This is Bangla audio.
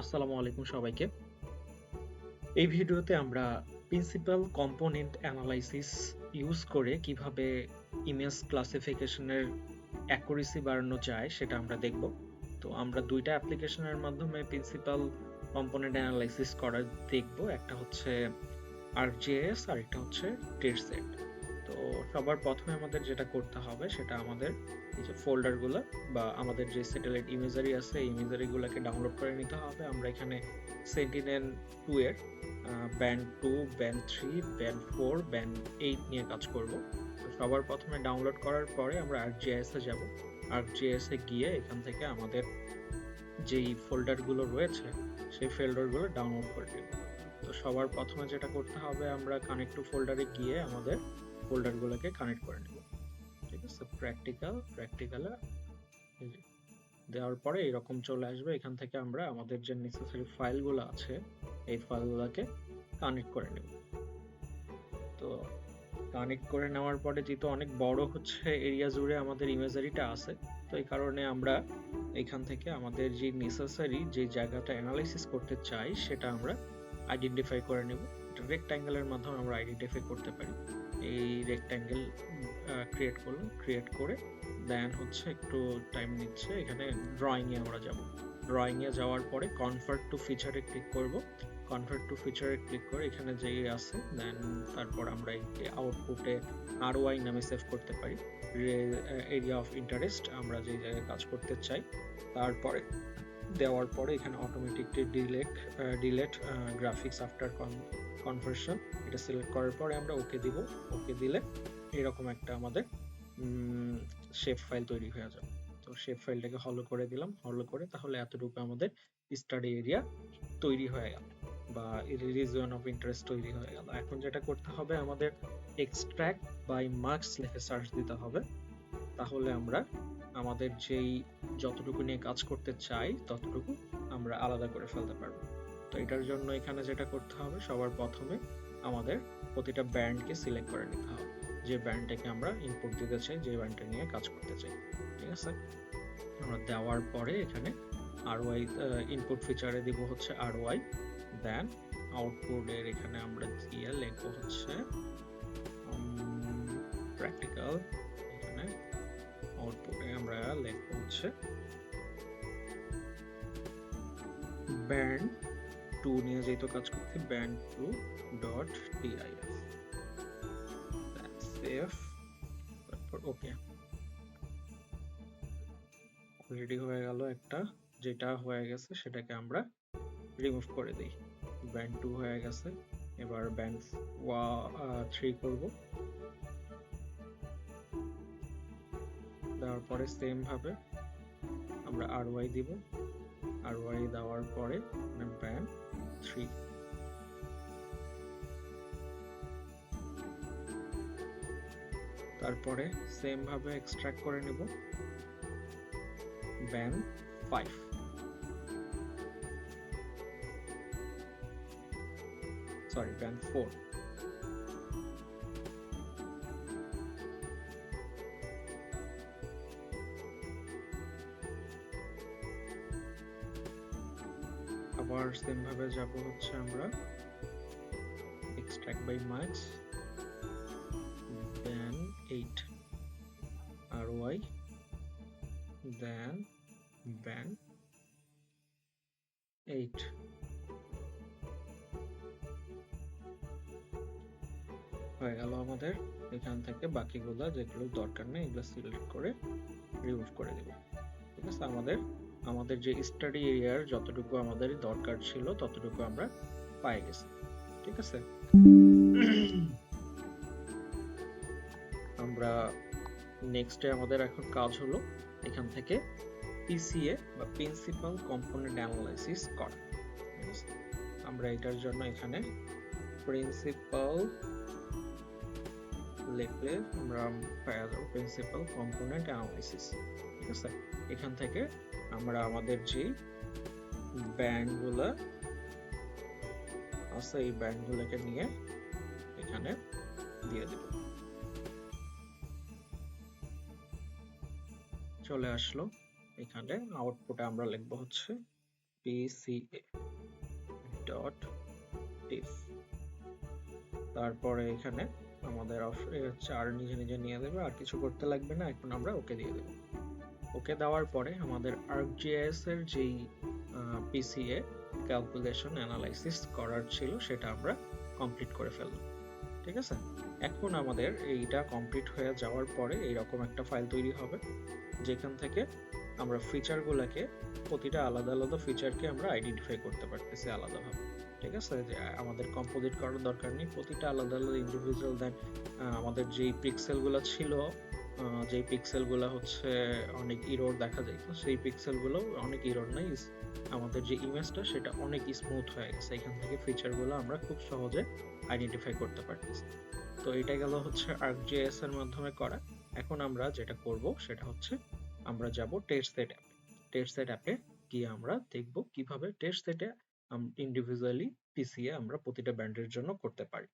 আসসালামু আলাইকুম সবাইকে। এই ভিডিওতে আমরা প্রিন্সিপাল কম্পোনেন্ট অ্যানালাইসিস ইউজ করে কিভাবে ইমেজ ক্লাসিফিকেশনের অ্যাকুরেসি বাড়ানো যায় সেটা আমরা দেখব। তো আমরা দুইটা অ্যাপ্লিকেশনের মাধ্যমে প্রিন্সিপাল কম্পোনেন্ট অ্যানালাইসিস করা দেখব। একটা হচ্ছে ArcGIS আর একটা হচ্ছে DataSet। তো সবার প্রথমে আমাদের যেটা করতে হবে সেটা আমাদের এই যে ফোল্ডারগুলো বা আমাদের যে স্যাটেলাইট ইমেজারি আছে এই ইমেজারিগুলোকে ডাউনলোড করে নিতে হবে। আমরা এখানে Sentinel-2 এর ব্যান্ড 2, ব্যান্ড 3, ব্যান্ড 4, ব্যান্ড 8 নিয়ে কাজ করব। তো সবার প্রথমে ডাউনলোড করার পরে আমরা ArcGIS এ যাব। ArcGIS এ গিয়ে এখান থেকে আমাদের যেই ফোল্ডারগুলো রয়েছে সেই ফোল্ডারগুলো ডাউনলোড করে নেব। তো সবার প্রথমে যেটা করতে হবে আমরা কানেক্ট টু ফোল্ডারে গিয়ে আমাদের ফোল্ডারগুলোকে কানেক্ট করে নেব। ঠিক আছে, প্র্যাকটিক্যালে দেওয়ার পরে এরকম চলে আসবে। এখান থেকে আমরা আমাদের যে নেসেসারি ফাইলগুলো আছে এই ফাইলগুলোকে কানেক্ট করে নেব। তো কানেক্ট করে নেওয়ার পরে যেহেতু অনেক বড় হচ্ছে এরিয়া জুড়ে আমাদের ইমেজারিটা আছে, তো এই কারণে আমরা এখান থেকে আমাদের যে নেসেসারি যে জায়গাটা অ্যানালাইসিস করতে চাই সেটা আমরা আইডেন্টিফাই করে নেব। এটা রেক্ট্যাঙ্গেলের মাধ্যমে আমরা আইডেন্টিফাই করতে পারি। এই রেক্ট্যাঙ্গেল ক্রিয়েট করলাম, ক্রিয়েট করে দেন হচ্ছে একটু টাইম নিচ্ছে। এখানে ড্রয়িং এ আমরা যাব। ড্রয়িং এ যাওয়ার পরে কনভার্ট টু ফিচারে ক্লিক করব। কনভার্ট টু ফিচারে ক্লিক করে এখানে যে আছে দেন তারপর আমরা এই আউটপুটে ROI নামে সেভ করতে পারি। এরিয়া অফ ইন্টারেস্ট আমরা যে জায়গায় কাজ করতে চাই। তারপরে দেওয়ার পরে এখানে automatically delete graphics after conversion এটা সিলেক্ট করার পরে আমরা ওকে দিব। ওকে দিলে এরকম একটা আমাদের শেপ ফাইল তৈরি হয়ে যাবে। তো শেপ ফাইলটাকে হলো করে দিলাম, হলো করে তাহলে এতটুকু আমাদের স্টাডি এরিয়া তৈরি হয়ে গেল বা রিজিয়ন অফ ইন্টারেস্ট তৈরি হয়ে গেল। এখন যেটা করতে হবে আমাদের এক্সট্রাক্ট বাই মার্কস লিখে সার্চ দিতে হবে। তাহলে আমরা আমাদের যেই যতটুকু নিয়ে কাজ করতে চাই ততটুকু আমরা আলাদা করে ফেলতে পারবো। তো এটার জন্য এখানে যেটা করতে হবে সবার প্রথমে আমাদের প্রতিটা ব্যান্ডকে সিলেক্ট করে নিতে হবে, যে ব্যান্ডটাকে আমরা ইনপুট দিতে চাই, যে ব্যান্ডটা নিয়ে কাজ করতে চাই। ঠিক আছে, আমরা দেওয়ার পরে এখানে ROI ইনপুট ফিচারে দিব হচ্ছে ROI, দেন আউটপুটের এখানে আমরা দিয়ে লিখবো হচ্ছে প্র্যাকটিক্যাল। এখানে আউটপুটে আমরা লিখবো হচ্ছে ব্যান্ড 2 নিয়ে যেহেতু কাজ করছি ব্যান্ড 2 ডট টিআইএফ সেভ, তারপর ওকে। রেডি হয়ে গেল একটা, যেটা হয়ে গেছে সেটাকে আমরা রিমুভ করে দিই। ব্যান্ড 2 হয়ে গেছে, এবার ব্যান্ড 3 করব। দেওয়ার পরে সেম ভাবে আমরা ROI দিব। ROI দেওয়ার পরে ব্যান্ড 3, তারপরে সেম ভাবে এক্সট্রাক্ট করে নেব ব্যান্ড 5, সরি ব্যান্ড 4। আবার সেম ভাবে যাব হচ্ছে আমরা extract by marks then 8 ROI then band 8। হয়ে গেল আমাদের। এখান থেকে বাকিগুলো যেগুলো দরকার নেই এগুলো সিলেক্ট করে রিমুভ করে দেব। ঠিক আছে, আমাদের যে স্টাডি এরিয়ার যতটুকু আমাদের দরকার ছিল ততটুকু আমরা পাই গেছি। ঠিক আছে, আমরা নেক্সটে আমাদের এখন কাজ হলো এখান থেকে PCA বা প্রিন্সিপাল কম্পোনেন্ট অ্যানালাইসিস করা। ঠিক আছে, আমরা এটার জন্য এখানে প্রিন্সিপাল লিখলে আমরা পেয়ে যাবো প্রিন্সিপাল কম্পোনেন্ট অ্যানালাইসিস। ঠিক আছে, এখান থেকে আমরা আমাদের যে ব্যান্ডগুলো আছে এই ব্যান্ডগুলোকে নিয়ে এখানে দিয়ে দেব। চলে আসলো, এখানে আউটপুটে আমরা লিখবো হচ্ছে PCA ডট টিফ। তারপরে এখানে আমাদের হচ্ছে আর নিজে নিজে নিয়ে দেবে, আর কিছু করতে লাগবে না। এখন আমরা ওকে দিয়ে দেবো। ওকে দেওয়ার পরে আমাদের ArcGIS এর যেই PCA ক্যালকুলেশন অ্যানালাইসিস করার ছিল সেটা আমরা কমপ্লিট করে ফেললাম। ঠিক আছে, এখন আমাদের এইটা কমপ্লিট হয়ে যাওয়ার পরে এইরকম একটা ফাইল তৈরি হবে, যেখান থেকে আমরা ফিচারগুলোকে, প্রতিটা আলাদা আলাদা ফিচারকে আমরা আইডেন্টিফাই করতে পারতেছি আলাদাভাবে। ঠিক আছে, যে আমাদের কম্পোজিট করার দরকার নেই, প্রতিটা আলাদা আলাদা ইন্ডিভিজুয়াল। দেন আমাদের যেই পিক্সেলগুলো ছিল, যেই পিক্সেলগুলো হচ্ছে অনেক ইরর দেখা যাইতো, সেই পিক্সেলগুলো অনেক ইরর নাই, আমাদের যে ইমেজটা সেটা অনেক স্মুথ হয়ে গেছে। এখান থেকে ফিচারগুলো আমরা খুব সহজে আইডেন্টিফাই করতে পারতেছি। তো এটা গেল হচ্ছে ArcGIS এর মাধ্যমে করা। এখন আমরা যেটা করব সেটা হচ্ছে আমরা যাব টেস্টসেট অ্যাপে। টেস্টসেট অ্যাপে গিয়ে আমরা দেখব কিভাবে টেস্টসেটে ইন্ডিভিজুয়ালি PCA আমরা প্রতিটা ব্যান্ডের জন্য করতে পারি।